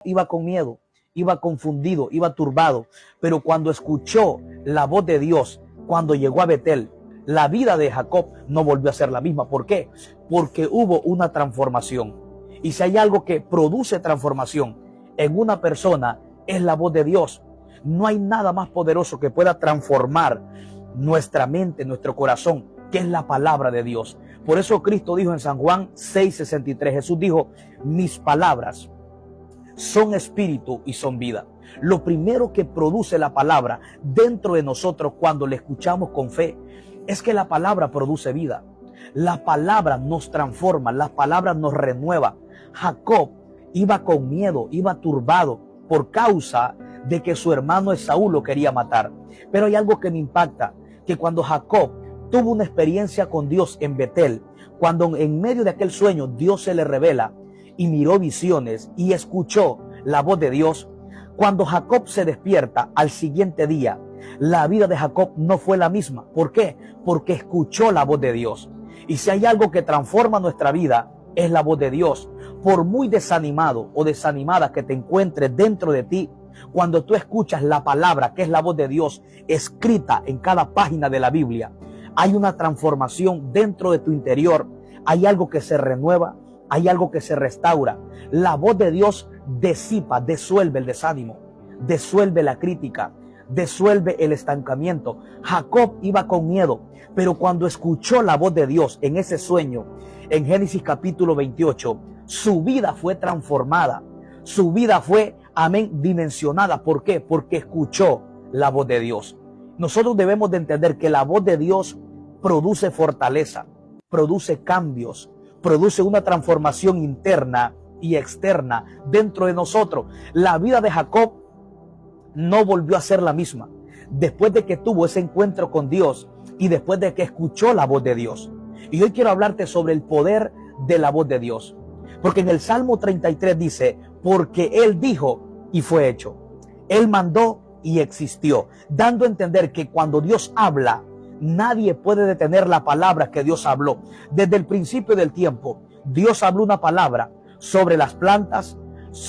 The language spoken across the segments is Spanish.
Iba con miedo, iba confundido, iba turbado, pero cuando escuchó la voz de Dios, cuando llegó a Betel, la vida de Jacob no volvió a ser la misma. ¿Por qué? Porque hubo una transformación. Y si hay algo que produce transformación en una persona, es la voz de Dios. No hay nada más poderoso que pueda transformar nuestra mente, nuestro corazón, que es la palabra de Dios. Por eso Cristo dijo en San Juan 6:63, Jesús dijo, mis palabras son espíritu y son vida. Lo primero que produce la palabra dentro de nosotros cuando le escuchamos con fe es que la palabra produce vida. La palabra nos transforma, la palabra nos renueva. Jacob iba con miedo, iba turbado por causa de que su hermano Esaú lo quería matar. Pero hay algo que me impacta, que cuando Jacob tuvo una experiencia con Dios en Betel, cuando en medio de aquel sueño Dios se le revela y miró visiones y escuchó la voz de Dios, cuando Jacob se despierta al siguiente día, la vida de Jacob no fue la misma. ¿Por qué? Porque escuchó la voz de Dios. Y si hay algo que transforma nuestra vida, es la voz de Dios. Por muy desanimado o desanimada que te encuentres dentro de ti, cuando tú escuchas la palabra, que es la voz de Dios, escrita en cada página de la Biblia, hay una transformación dentro de tu interior. Hay algo que se renueva, hay algo que se restaura. La voz de Dios disipa, disuelve el desánimo, disuelve la crítica, disuelve el estancamiento. Jacob iba con miedo, pero cuando escuchó la voz de Dios en ese sueño, en Génesis capítulo 28, su vida fue transformada. Su vida fue, amén, dimensionada. ¿Por qué? Porque escuchó la voz de Dios. Nosotros debemos de entender que la voz de Dios produce fortaleza, produce cambios, produce una transformación interna y externa dentro de nosotros. La vida de Jacob no volvió a ser la misma después de que tuvo ese encuentro con Dios y después de que escuchó la voz de Dios. Y hoy quiero hablarte sobre el poder de la voz de Dios. Porque en el Salmo 33 dice, porque Él dijo y fue hecho. Él mandó y existió. Dando a entender que cuando Dios habla, nadie puede detener la palabra que Dios habló. Desde el principio del tiempo, Dios habló una palabra sobre las plantas,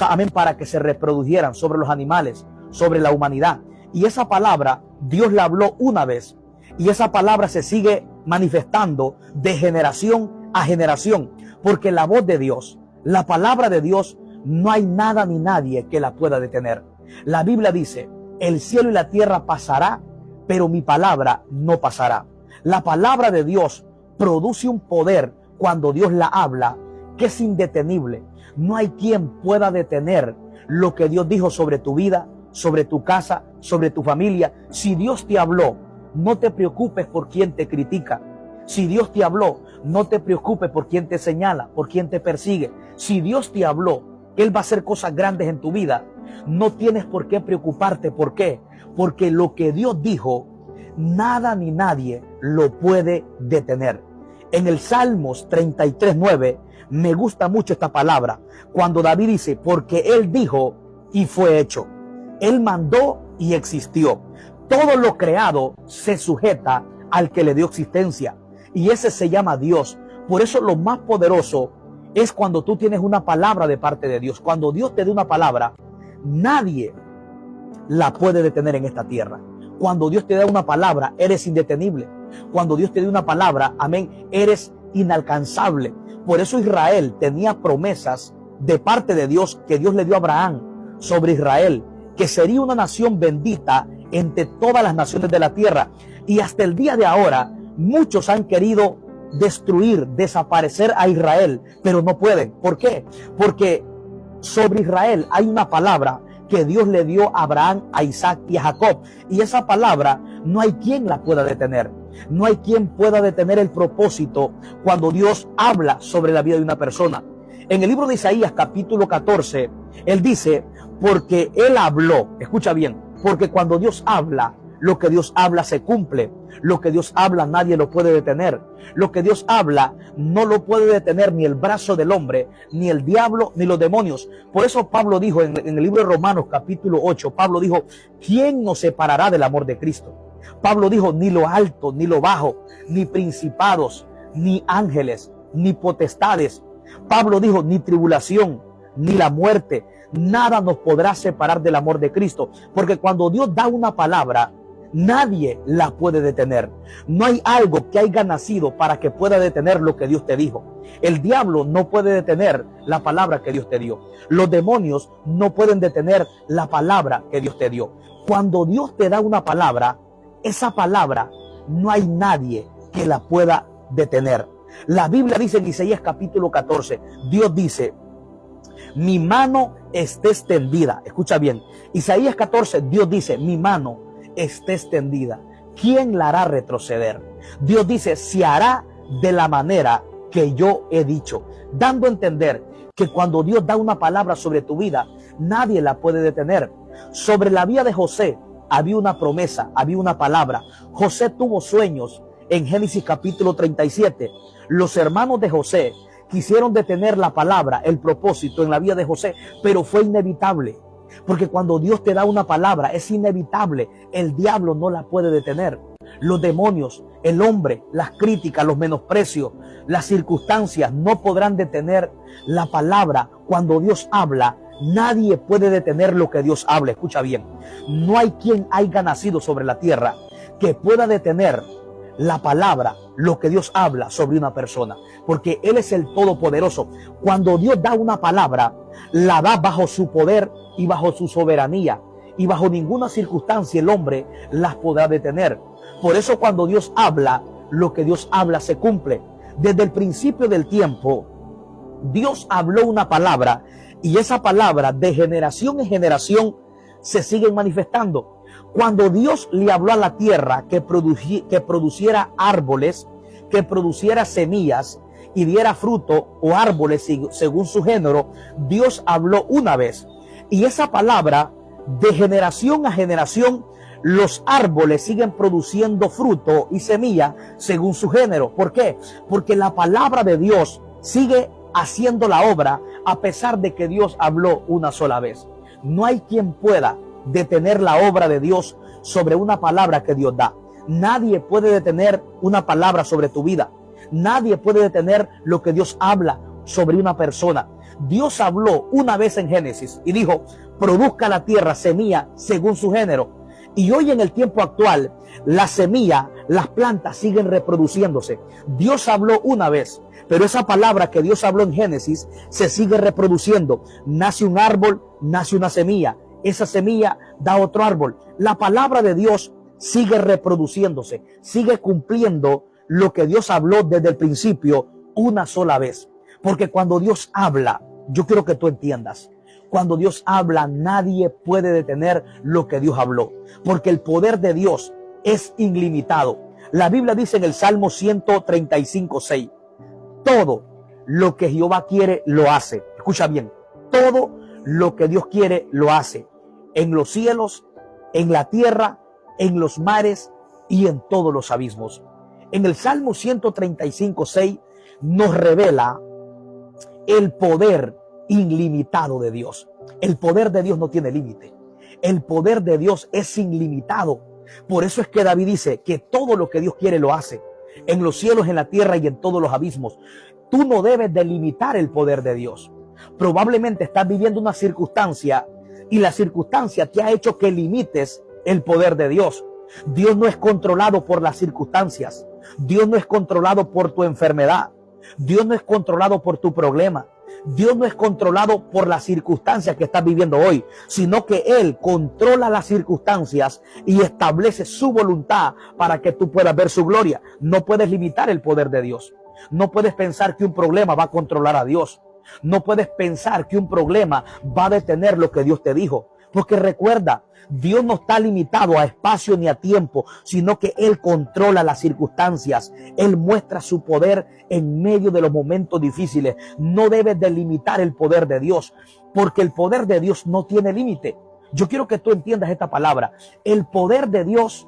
amén, para que se reprodujeran, sobre los animales, sobre la humanidad. Y esa palabra Dios la habló una vez. Y esa palabra se sigue manifestando de generación a generación. Porque la voz de Dios, la palabra de Dios, no hay nada ni nadie que la pueda detener. La Biblia dice, el cielo y la tierra pasará, pero mi palabra no pasará. La palabra de Dios produce un poder cuando Dios la habla que es indetenible. No hay quien pueda detener lo que Dios dijo sobre tu vida, sobre tu casa, sobre tu familia. Si Dios te habló, no te preocupes por quien te critica. Si Dios te habló, no te preocupes por quien te señala, por quien te persigue. Si Dios te habló, Él va a hacer cosas grandes en tu vida. No tienes por qué preocuparte. ¿Por qué? Porque lo que Dios dijo, nada ni nadie lo puede detener. En el Salmos 33:9 me gusta mucho esta palabra. Cuando David dice, porque Él dijo y fue hecho. Él mandó y existió. Todo lo creado se sujeta al que le dio existencia. Y ese se llama Dios. Por eso lo más poderoso es cuando tú tienes una palabra de parte de Dios. Cuando Dios te da una palabra, nadie la puede detener en esta tierra. Cuando Dios te da una palabra, eres indetenible. Cuando Dios te da una palabra, amén, eres inalcanzable. Por eso Israel tenía promesas de parte de Dios que Dios le dio a Abraham sobre Israel, que sería una nación bendita entre todas las naciones de la tierra. Y hasta el día de ahora, muchos han querido destruir, desaparecer a Israel, pero no pueden. ¿Por qué? Porque sobre Israel hay una palabra que Dios le dio a Abraham, a Isaac y a Jacob. Y esa palabra no hay quien la pueda detener. No hay quien pueda detener el propósito cuando Dios habla sobre la vida de una persona. En el libro de Isaías, capítulo 14, Él dice, porque Él habló, escucha bien, porque cuando Dios habla, lo que Dios habla se cumple. Lo que Dios habla nadie lo puede detener. Lo que Dios habla no lo puede detener ni el brazo del hombre, ni el diablo, ni los demonios. Por eso Pablo dijo en el libro de Romanos capítulo 8, Pablo dijo, ¿quién nos separará del amor de Cristo? Pablo dijo, ni lo alto, ni lo bajo, ni principados, ni ángeles, ni potestades. Pablo dijo, ni tribulación, ni la muerte, nada nos podrá separar del amor de Cristo. Porque cuando Dios da una palabra, nadie la puede detener. No hay algo que haya nacido para que pueda detener lo que Dios te dijo. El diablo no puede detener la palabra que Dios te dio. Los demonios no pueden detener la palabra que Dios te dio. Cuando Dios te da una palabra, esa palabra no hay nadie que la pueda detener. La Biblia dice en Isaías capítulo 14, Dios dice: mi mano está extendida. Escucha bien, Isaías 14, Dios dice: mi mano está extendida. ¿Quién la hará retroceder? Dios dice: se hará de la manera que yo he dicho, dando a entender que cuando Dios da una palabra sobre tu vida, nadie la puede detener. Sobre la vida de José había una promesa, había una palabra. José tuvo sueños. En Génesis capítulo 37, los hermanos de José quisieron detener la palabra, el propósito en la vida de José, pero fue inevitable. Porque cuando Dios te da una palabra, es inevitable. El diablo no la puede detener. Los demonios, el hombre, las críticas, los menosprecios, las circunstancias no podrán detener la palabra. Cuando Dios habla, nadie puede detener lo que Dios habla. Escucha bien, no hay quien haya nacido sobre la tierra que pueda detener la palabra, lo que Dios habla sobre una persona, porque Él es el Todopoderoso. Cuando Dios da una palabra, la da bajo su poder y bajo su soberanía, y bajo ninguna circunstancia el hombre las podrá detener. Por eso cuando Dios habla, lo que Dios habla se cumple. Desde el principio del tiempo, Dios habló una palabra, y esa palabra de generación en generación se sigue manifestando. Cuando Dios le habló a la tierra que produciera árboles, que produciera semillas y diera fruto o árboles según su género, Dios habló una vez. Y esa palabra, de generación a generación, los árboles siguen produciendo fruto y semilla según su género. ¿Por qué? Porque la palabra de Dios sigue haciendo la obra a pesar de que Dios habló una sola vez. No hay quien pueda detener la obra de Dios sobre una palabra que Dios da. Nadie puede detener una palabra sobre tu vida. Nadie puede detener lo que Dios habla sobre una persona. Dios habló una vez en Génesis y dijo: produzca la tierra semilla según su género. Y hoy en el tiempo actual, la semilla, las plantas siguen reproduciéndose. Dios habló una vez, pero esa palabra que Dios habló en Génesis se sigue reproduciendo. Nace un árbol, nace una semilla. Esa semilla da otro árbol. La palabra de Dios sigue reproduciéndose, sigue cumpliendo lo que Dios habló desde el principio una sola vez. Porque cuando Dios habla, yo quiero que tú entiendas, cuando Dios habla, nadie puede detener lo que Dios habló, porque el poder de Dios es ilimitado. La Biblia dice en el Salmo 135:6, todo lo que Jehová quiere lo hace. Escucha bien, todo lo que Dios quiere lo hace, en los cielos, en la tierra, en los mares y en todos los abismos. En el Salmo 135:6 nos revela el poder ilimitado de Dios. El poder de Dios no tiene límite. El poder de Dios es ilimitado. Por eso es que David dice que todo lo que Dios quiere lo hace, en los cielos, en la tierra y en todos los abismos. Tú no debes delimitar el poder de Dios. Probablemente estás viviendo una circunstancia y la circunstancia te ha hecho que limites el poder de Dios. Dios no es controlado por las circunstancias. Dios no es controlado por tu enfermedad. Dios no es controlado por tu problema. Dios no es controlado por las circunstancias que estás viviendo hoy, sino que Él controla las circunstancias y establece su voluntad para que tú puedas ver su gloria. No puedes limitar el poder de Dios. No puedes pensar que un problema va a controlar a Dios. No puedes pensar que un problema va a detener lo que Dios te dijo. Porque recuerda, Dios no está limitado a espacio ni a tiempo, sino que Él controla las circunstancias. Él muestra su poder en medio de los momentos difíciles. No debes delimitar el poder de Dios, porque el poder de Dios no tiene límite. Yo quiero que tú entiendas esta palabra. El poder de Dios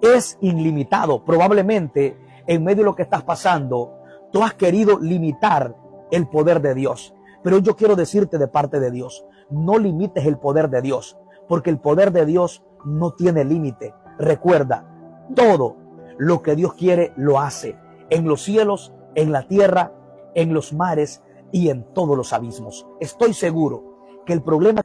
es ilimitado. Probablemente en medio de lo que estás pasando, tú has querido limitar el poder de Dios. Pero yo quiero decirte de parte de Dios, no limites el poder de Dios, porque el poder de Dios no tiene límite. Recuerda, todo lo que Dios quiere lo hace, en los cielos, en la tierra, en los mares y en todos los abismos. Estoy seguro que el problema